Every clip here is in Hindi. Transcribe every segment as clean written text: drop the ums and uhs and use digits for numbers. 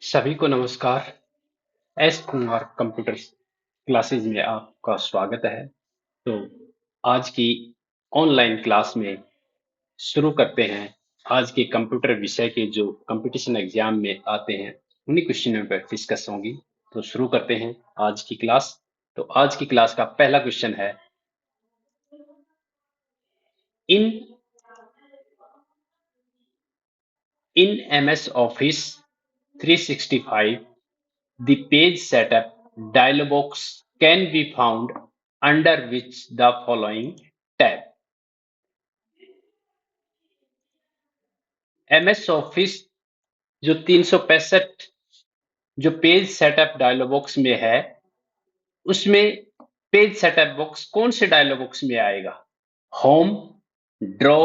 सभी को नमस्कार। एस कुमार कंप्यूटर क्लासेज में आपका स्वागत है। तो आज की ऑनलाइन क्लास में शुरू करते हैं। आज के कंप्यूटर विषय के जो कंपटीशन एग्जाम में आते हैं उन्हीं क्वेश्चनों पर डिस्कस होंगी। तो शुरू करते हैं आज की क्लास। तो आज की क्लास का पहला क्वेश्चन है, in in MS office 365 the page setup dialog box can be found under which the following tab? MS office जो 365 जो पेज सेटअप डायलॉग बॉक्स में है, उसमें पेज सेटअप बॉक्स कौन से डायलॉग बॉक्स में आएगा? होम, ड्रॉ,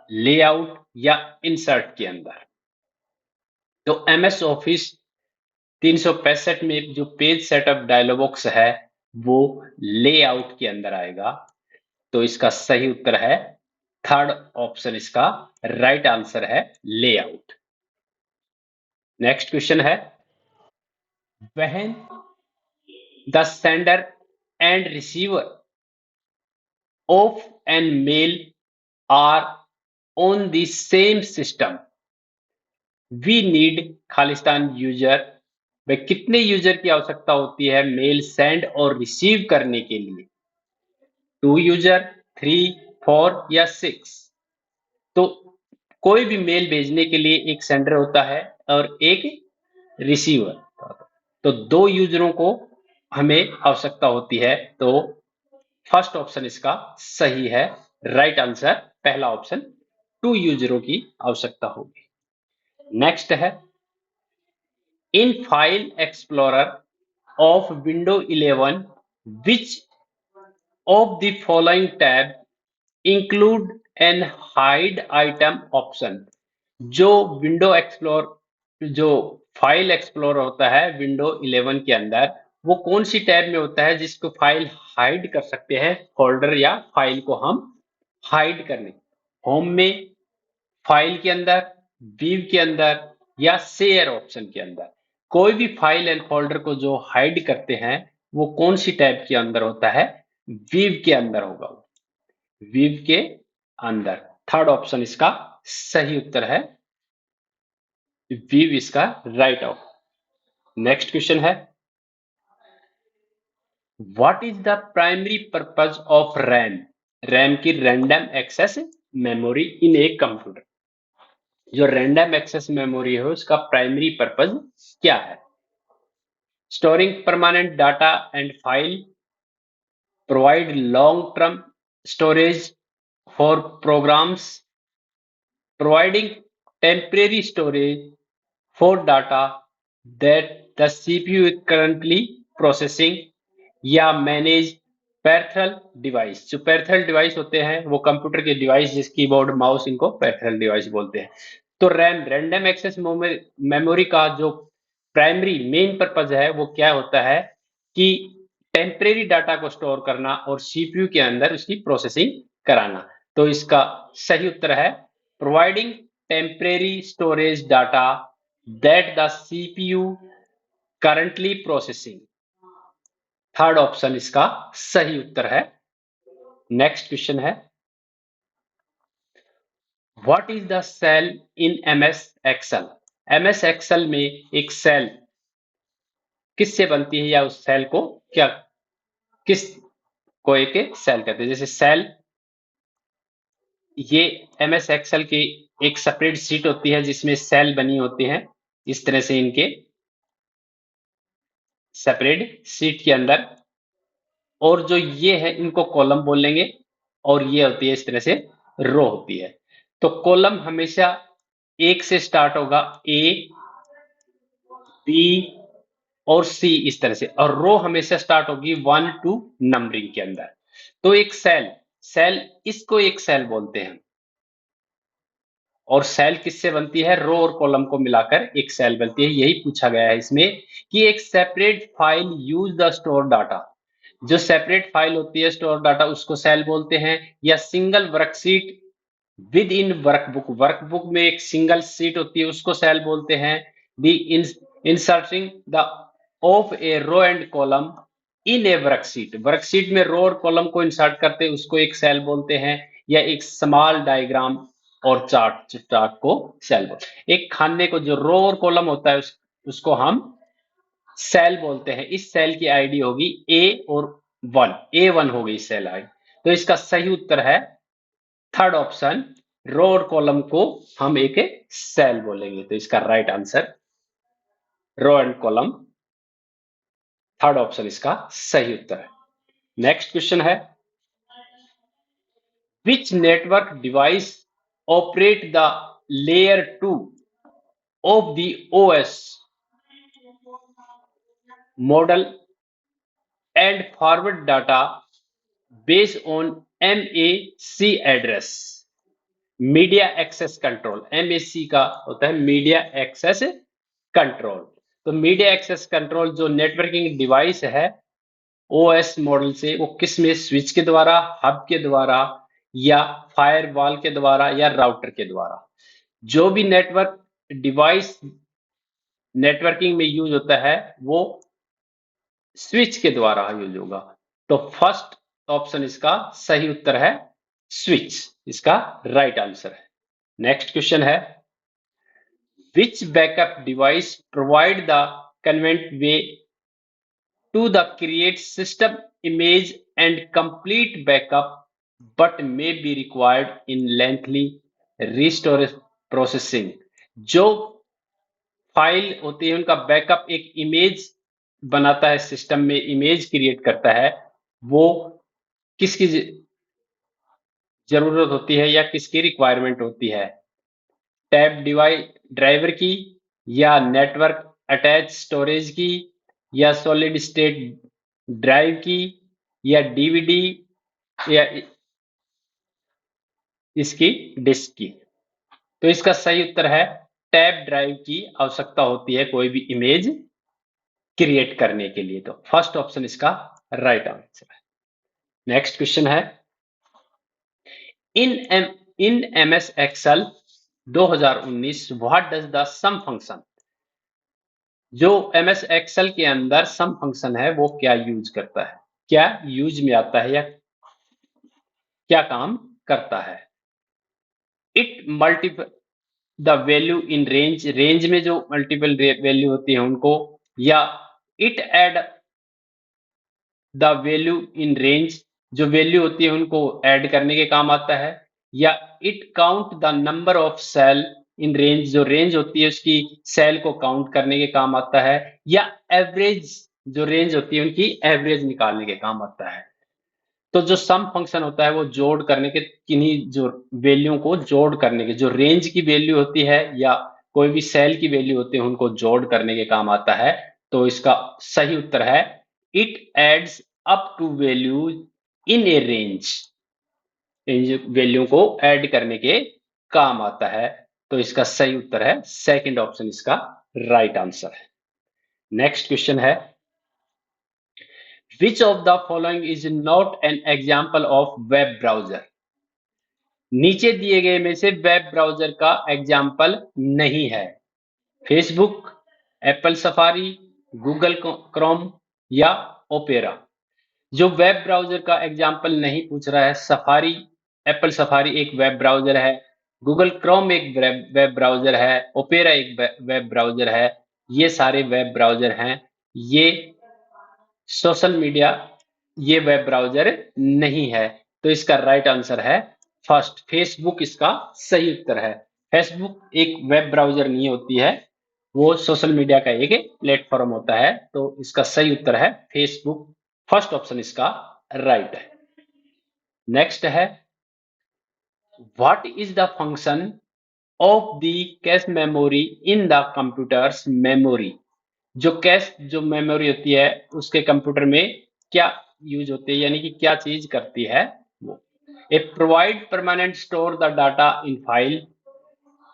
लेआउट या इंसर्ट के अंदर? तो MS ऑफिस 365 में जो पेज सेटअप डायलॉग बॉक्स है वो लेआउट के अंदर आएगा। तो इसका सही उत्तर है थर्ड ऑप्शन, इसका राइट आंसर है लेआउट। नेक्स्ट क्वेश्चन है, when the sender and receiver of an mail are on the same system we need खालिस्तान यूजर। भाई कितने यूजर की आवश्यकता होती है मेल सेंड और रिसीव करने के लिए? 2 यूजर, 3, 4 या 6? तो कोई भी मेल भेजने के लिए एक सेंडर होता है और एक रिसीवर। तो 2 यूजरों को हमें आवश्यकता होती है। तो फर्स्ट ऑप्शन इसका सही है, राइट आंसर पहला ऑप्शन, 2 यूजरों की आवश्यकता होगी। नेक्स्ट है, in file explorer of window 11 which of the following tab include an hide item option? जो विंडो एक्सप्लोर जो फाइल एक्सप्लोर होता है विंडो 11 के अंदर, वो कौन सी टैब में होता है जिसको फाइल हाइड कर सकते हैं? फोल्डर या फाइल को हम हाइड करने, होम में, फाइल के अंदर, व्यू के अंदर या शेयर ऑप्शन के अंदर? कोई भी फाइल एंड फोल्डर को जो हाइड करते हैं वो कौन सी टैब के अंदर होता है? व्यू के अंदर होगा, व्यू के अंदर। थर्ड ऑप्शन इसका सही उत्तर है, व्यू इसका राइट ऑफ। नेक्स्ट क्वेश्चन है, what is the primary purpose of RAM? RAM की random access memory in a computer. जो रैंडम एक्सेस मेमोरी है उसका प्राइमरी पर्पज क्या है? Storing permanent data and file, provide long term storage for programs, providing temporary storage for data that the CPU is currently processing, या मैनेज पैरेथल डिवाइस। जो पैरेथल डिवाइस होते हैं वो कंप्यूटर के डिवाइस, जिस कीबोर्ड माउस, इनको पैरेथल डिवाइस बोलते हैं। तो रैम रैंडम एक्सेस मेमोरी का जो प्राइमरी मेन पर्पज है वो क्या होता है कि टेम्परेरी डाटा को स्टोर करना और सीपीयू के अंदर उसकी प्रोसेसिंग कराना। तो इसका सही उत्तर है providing temporary storage data that the CPU currently processing। Third option इसका सही उत्तर है। नेक्स्ट क्वेश्चन है, what is the cell in MS Excel? MS Excel में एक सेल किससे बनती है, या उस सेल को क्या, किस को एक सेल कहते हैं? जैसे सेल, ये एमएस एक्सेल की एक सेपरेट शीट होती है जिसमें सेल बनी होती हैं। इस तरह से इनके सेपरेट शीट के अंदर, और जो ये है इनको कॉलम बोलेंगे, और ये होती है इस तरह से रो होती है। तो कॉलम हमेशा एक से स्टार्ट होगा, ए, बी और सी इस तरह से, और रो हमेशा स्टार्ट होगी 1 टू नंबरिंग के अंदर। तो एक सेल, सेल इसको एक सेल बोलते हैं। और सेल किससे बनती है? रो और कॉलम को मिलाकर एक सेल बनती है। यही पूछा गया है इसमें कि एक separate file use the store data. जो सेपरेट फाइल होती है स्टोर डाटा उसको सेल बोलते हैं, या single worksheet with in workbook, workbook में एक सिंगल सीट होती है उसको सेल बोलते हैं, the inserting the of a row and column in a worksheet। Worksheet में रो और कॉलम को इंसर्ट करते हैं, उसको एक सेल बोलते हैं, या एक स्मॉल डायग्राम और चार्ट को सेल बोलते हैं। एक खाने को जो रो और कॉलम होता है उसको हम सेल बोलते हैं। इस सेल की आईडी होगी ए और 1, A1 होगी सेल आई। तो इसका सही उत्तर है थर्ड ऑप्शन, रो और कॉलम को हम एक सेल बोलेंगे। तो इसका right answer row and column, third option इसका सही उत्तर है। नेक्स्ट क्वेश्चन है, which network device operate the layer 2 of the OS model and forward data based on MAC address. Media access control, MAC का होता है मीडिया एक्सेस कंट्रोल। तो मीडिया एक्सेस कंट्रोल जो नेटवर्किंग डिवाइस है OS मॉडल से, वो किस में, स्विच के द्वारा, हब के द्वारा, या फायरवॉल के द्वारा, या राउटर के द्वारा। जो भी नेटवर्क डिवाइस नेटवर्किंग में यूज होता है वो स्विच के द्वारा यूज होगा। तो फर्स्ट ऑप्शन इसका सही उत्तर है स्विच, इसका राइट आंसर है। नेक्स्ट क्वेश्चन है, which backup device provide the convenient way to the create system image and complete backup but may be required in lengthy restore processing। जो फाइल होती है उनका बैकअप एक इमेज बनाता है, सिस्टम में इमेज क्रिएट करता है, वो किसकी जरूरत होती है या किसकी रिक्वायरमेंट होती है? टैब डिवाइस ड्राइवर की, या नेटवर्क अटैच स्टोरेज की, या सॉलिड स्टेट ड्राइव की, या डीवीडी, या इसकी डिस्क की। तो इसका सही उत्तर है टैब ड्राइव की आवश्यकता होती है कोई भी इमेज क्रिएट करने के लिए। तो फर्स्ट ऑप्शन इसका राइट आंसर है। नेक्स्ट क्वेश्चन है, in MS Excel 2019 what does the sum function. जो MS एक्सेल के अंदर सम फंक्शन है वो क्या यूज करता है, क्या यूज में आता है, या क्या काम करता है? It multiple the value in range, range में जो मल्टीपल वैल्यू होती है उनको, या it add the value in range, जो वैल्यू होती है उनको ऐड करने के काम आता है, या it count the number of cell in range, जो रेंज होती है उसकी सेल को काउंट करने के काम आता है, या एवरेज, जो रेंज होती है उनकी एवरेज निकालने के काम आता है। तो जो सम फंक्शन होता है वो जोड़ करने के, किन्हीं जो वैल्यू को जोड़ करने के, जो रेंज की वैल्यू होती है या कोई भी सेल की वैल्यू होती है उनको जोड़ करने के काम आता है। तो इसका सही उत्तर है it adds up to value in a range, value को ऐड करने के काम आता है। तो इसका सही उत्तर है सेकंड ऑप्शन, इसका राइट आंसर है। नेक्स्ट क्वेश्चन है, which of the following is not an example of web browser। नीचे दिए गए में से वेब ब्राउजर का एग्जाम्पल नहीं है। Facebook, Apple safari, Google Chrome, या ओपेरा। जो वेब ब्राउजर का एग्जाम्पल नहीं पूछ रहा है, सफारी, एप्पल सफारी एक वेब ब्राउजर है, गूगल क्रोम एक वेब ब्राउजर है, ओपेरा एक वेब ब्राउजर है। ये सारे वेब ब्राउजर हैं। ये सोशल मीडिया, ये वेब ब्राउजर नहीं है। तो इसका राइट आंसर है फर्स्ट, फेसबुक इसका सही उत्तर है। फेसबुक एक वेब ब्राउजर नहीं होती है, वो सोशल मीडिया का एक प्लेटफॉर्म होता है। तो इसका सही उत्तर है फेसबुक, फर्स्ट ऑप्शन इसका राइट है। नेक्स्ट है, what is the function of the cache memory in the computers memory. जो कैश, जो मेमोरी होती है उसके कंप्यूटर में क्या यूज होती है, यानी कि क्या चीज करती है वो। A provide permanent store the data in file,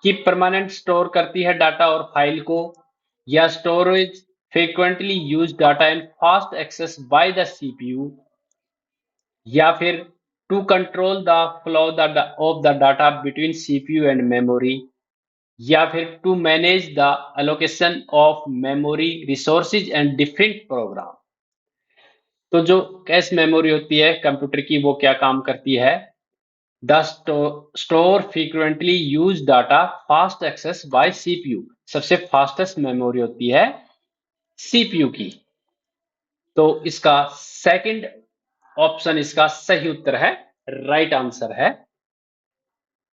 कि परमानेंट स्टोर करती है डाटा और फाइल को, या storage frequently use data and fast access by the CPU, या फिर to control the flow of the data between CPU and memory, या फिर to manage the allocation of memory resources and different program. तो जो कैश मेमोरी होती है कंप्यूटर की, वो क्या काम करती है? The store frequently use data fast access by CPU. सबसे फास्टेस्ट मेमोरी होती है सीपीयू की। तो इसका सेकंड ऑप्शन इसका सही उत्तर है, राइट आंसर है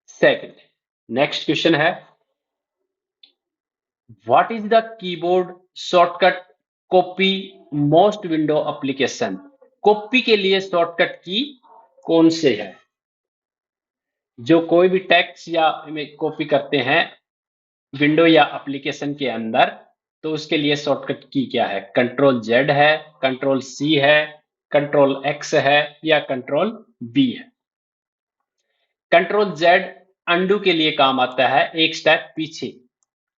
सेकंड। नेक्स्ट क्वेश्चन है, what is the keyboard shortcut copy most window application? Copy के लिए शॉर्टकट की कौन से है? जो कोई भी टेक्स्ट या कॉपी करते हैं विंडो या एप्लीकेशन के अंदर, तो उसके लिए शॉर्टकट की क्या है? कंट्रोल जेड है, कंट्रोल सी है, कंट्रोल एक्स है, या कंट्रोल बी है? कंट्रोल जेड अंडू के लिए काम आता है, एक स्टेप पीछे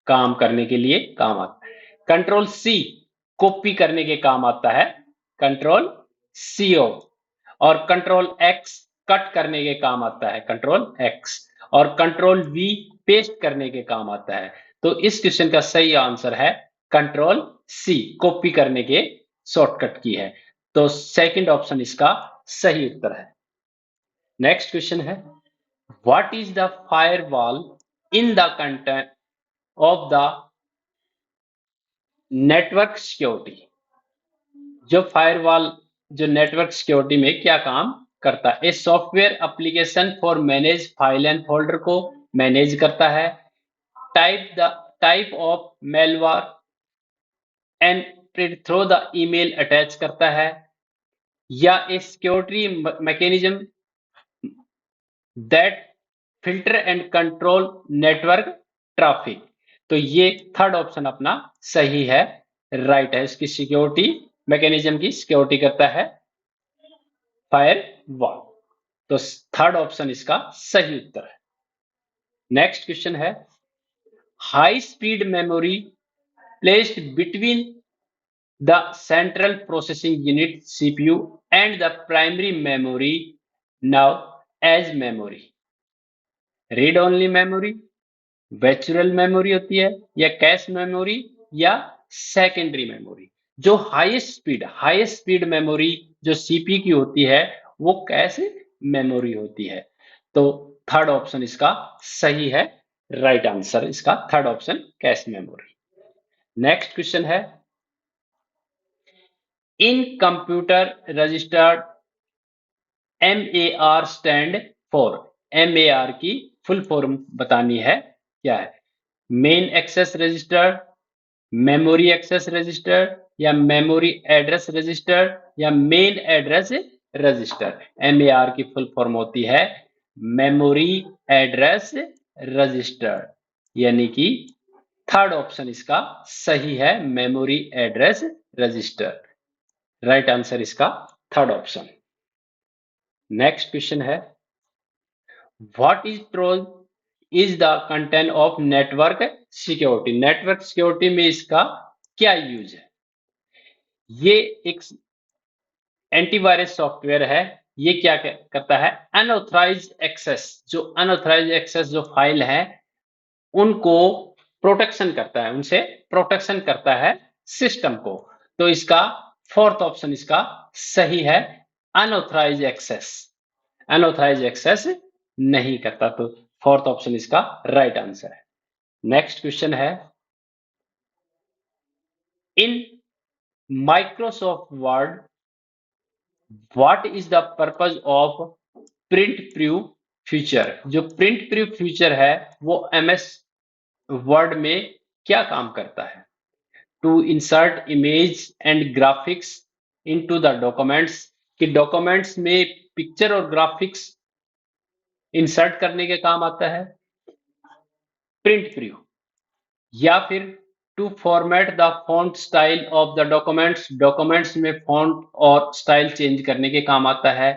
काम करने के लिए काम आता है। कंट्रोल सी कॉपी करने के काम आता है, कंट्रोल सीओ। और कंट्रोल एक्स कट करने के काम आता है, कंट्रोल एक्स। और कंट्रोल वी पेस्ट करने के काम आता है। तो इस क्वेश्चन का सही आंसर है कंट्रोल सी, कॉपी करने के शॉर्टकट की है। तो सेकंड ऑप्शन इसका सही उत्तर है। नेक्स्ट क्वेश्चन है, what is the firewall in the content of the network security? जो फायरवॉल जो नेटवर्क सिक्योरिटी में क्या काम करता है? A software application for manage file and folder को मैनेज करता है। Type of malware and through the email attach करता है, या a security mechanism that filter and control network traffic. तो ये थर्ड ऑप्शन अपना सही है, राइट है। इसकी सिक्योरिटी मैकेनिज्म की सिक्योरिटी करता है फायरवॉल। तो थर्ड ऑप्शन इसका सही उत्तर है। नेक्स्ट क्वेश्चन है, high speed memory placed between the central processing unit CPU and the primary memory now as memory. Read only memory, virtual memory होती है, या कैश मेमोरी, या सेकेंडरी मेमोरी? जो हाईएस्ट स्पीड मेमोरी जो सीपी की होती है, वो कैश मेमोरी होती है। तो थर्ड ऑप्शन इसका सही है, राइट आंसर इसका third option cache memory. Next question है, in computer registered M A R stand for. M A R की फुल फॉर्म बतानी है, क्या है? Main access register, memory access register, या मेमोरी एड्रेस रजिस्टर, या मेन एड्रेस रजिस्टर? एमएआर की फुल फॉर्म होती है मेमोरी एड्रेस रजिस्टर, यानी कि थर्ड ऑप्शन इसका सही है, memory address register. Right answer इसका थर्ड ऑप्शन। नेक्स्ट क्वेश्चन है, what is troll is the content of network security? Network security में इसका क्या यूज है? ये एक एंटीवायरस सॉफ्टवेयर है। ये क्या करता है? अनऑथराइज एक्सेस, जो अनऑथराइज एक्सेस जो फाइल है उनको प्रोटेक्शन करता है, उनसे प्रोटेक्शन करता है सिस्टम को। तो इसका फोर्थ ऑप्शन इसका सही है, अनऑथराइज एक्सेस। अनऑथराइज एक्सेस नहीं करता, तो फोर्थ ऑप्शन इसका राइट आंसर है। नेक्स्ट क्वेश्चन है, in Microsoft Word what is the purpose of print proof feature? जो प्रिंट प्रूफ फीचर है वो एमएस वर्ड में क्या काम करता है? To insert image and graphics into the documents, कि डॉक्यूमेंट्स में पिक्चर और ग्राफिक्स इंसर्ट करने के काम आता है प्रिंट प्रूफ, या फिर to format the font style of the documents, documents में फॉन्ट और स्टाइल चेंज करने के काम आता है।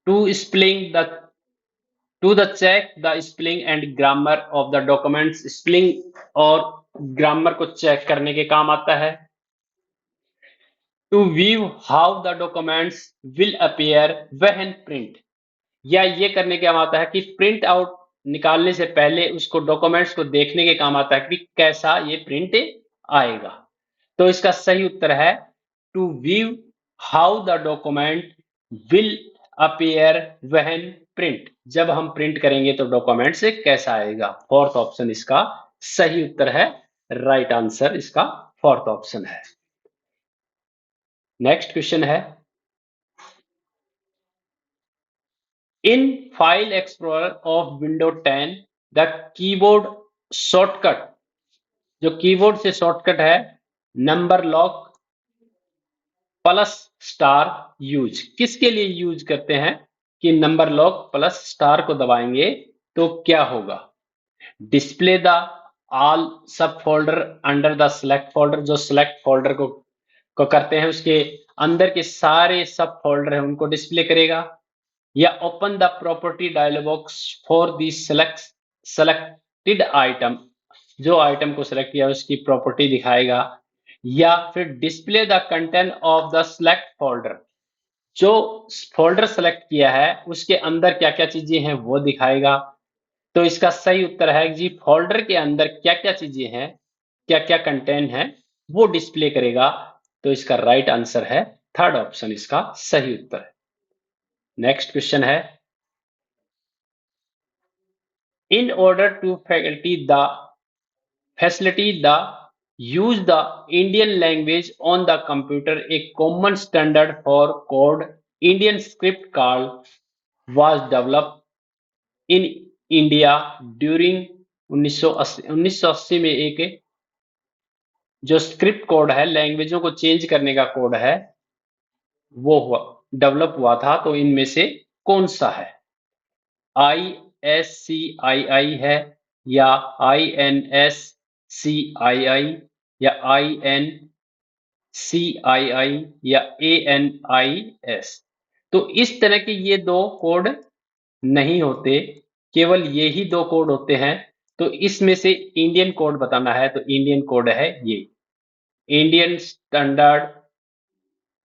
To spelling the to the check the spelling and grammar of the documents, spelling और ग्रामर को चेक करने के काम आता है। To view how the documents will appear when print, या ये करने के काम आता है कि प्रिंट आउट निकालने से पहले उसको डॉक्यूमेंट्स को देखने के काम आता है कि कैसा ये प्रिंट आएगा। तो इसका सही उत्तर है to view how the document will appear when print. जब हम प्रिंट करेंगे तो डॉक्यूमेंट से कैसा आएगा। फोर्थ ऑप्शन इसका सही उत्तर है। राइट आंसर इसका फोर्थ ऑप्शन है। नेक्स्ट क्वेश्चन है, in file explorer of window 10 the keyboard shortcut, जो कीबोर्ड से शॉर्टकट है number lock plus star use, किसके लिए यूज करते हैं कि नंबर लॉक प्लस स्टार को दबाएंगे तो क्या होगा। डिस्प्ले द ऑल सब folder under the select folder, जो सेलेक्ट फोल्डर को करते हैं उसके अंदर के सारे सब फोल्डर हैं उनको डिस्प्ले करेगा, या open the property dialog box for the selected item, जो आइटम को सेलेक्ट किया उसकी प्रॉपर्टी दिखाएगा, या फिर display the content of the select folder, जो फोल्डर सेलेक्ट किया है उसके अंदर क्या क्या चीजें हैं वो दिखाएगा। तो इसका सही उत्तर है जी फोल्डर के अंदर क्या क्या चीजें हैं, क्या क्या कंटेंट है वो डिस्प्ले करेगा। तो इसका राइट आंसर है थर्ड ऑप्शन इसका सही उत्तर है। नेक्स्ट क्वेश्चन है, in order to facilitate the use the Indian language on the computer, a common standard for code Indian script called was developed in India during 1980 में एक जो स्क्रिप्ट कोड है लैंग्वेजों को चेंज करने का कोड है वो हुआ डेवलप हुआ था, तो इनमें से कौन सा है। ISCII है, या INSCII, या INCII, या ANIS। तो इस तरह के ये दो कोड नहीं होते, केवल ये ही दो कोड होते हैं। तो इसमें से इंडियन कोड बताना है तो इंडियन कोड है ये Indian standard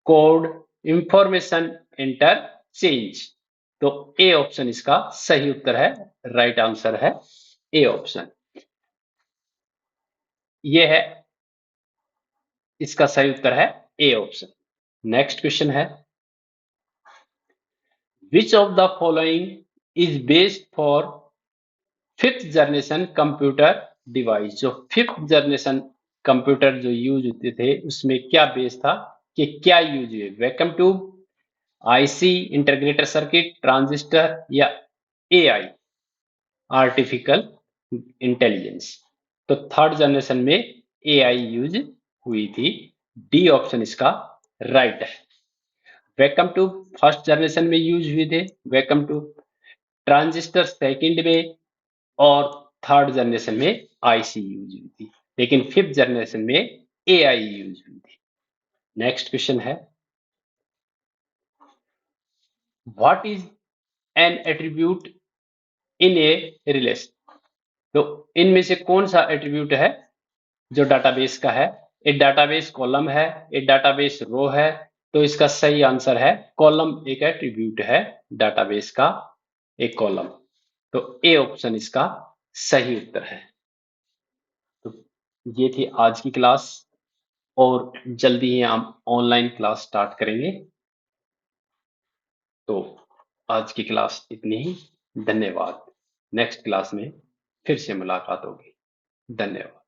code information interchange. तो ए ऑप्शन इसका सही उत्तर है। राइट आंसर है ए ऑप्शन। ये है इसका सही उत्तर है ए ऑप्शन। नेक्स्ट क्वेश्चन है, विच of the following is based for fifth generation computer device. जो फिफ्थ जनरेशन कंप्यूटर जो यूज होते थे उसमें क्या बेस था कि क्या यूज हुए, vacuum tube, IC integrated circuit, transistor, या एआई आर्टिफिशियल इंटेलिजेंस। तो थर्ड जनरेशन में एआई यूज हुई थी। डी ऑप्शन इसका राइट है। वैक्यूम ट्यूब फर्स्ट जनरेशन में यूज हुए थे, वैक्यूम ट्यूब, ट्रांजिस्टर सेकंड में, और थर्ड जनरेशन में आईसी यूज हुई थी, लेकिन फिफ्थ जनरेशन में एआई यूज हुई थी। नेक्स्ट क्वेश्चन है, what is an attribute in a relation. तो इनमें से कौन सा एट्रीब्यूट है जो डाटाबेस का है। एक डाटाबेस कॉलम है, एक डाटाबेस रो है। तो इसका सही आंसर है कॉलम एक एट्रीब्यूट है डाटाबेस का, एक कॉलम। तो ए ऑप्शन इसका सही उत्तर है। तो ये थी आज की क्लास, और जल्दी ही हम ऑनलाइन क्लास स्टार्ट करेंगे। तो आज की क्लास इतनी ही। धन्यवाद। नेक्स्ट क्लास में फिर से मुलाकात होगी। धन्यवाद।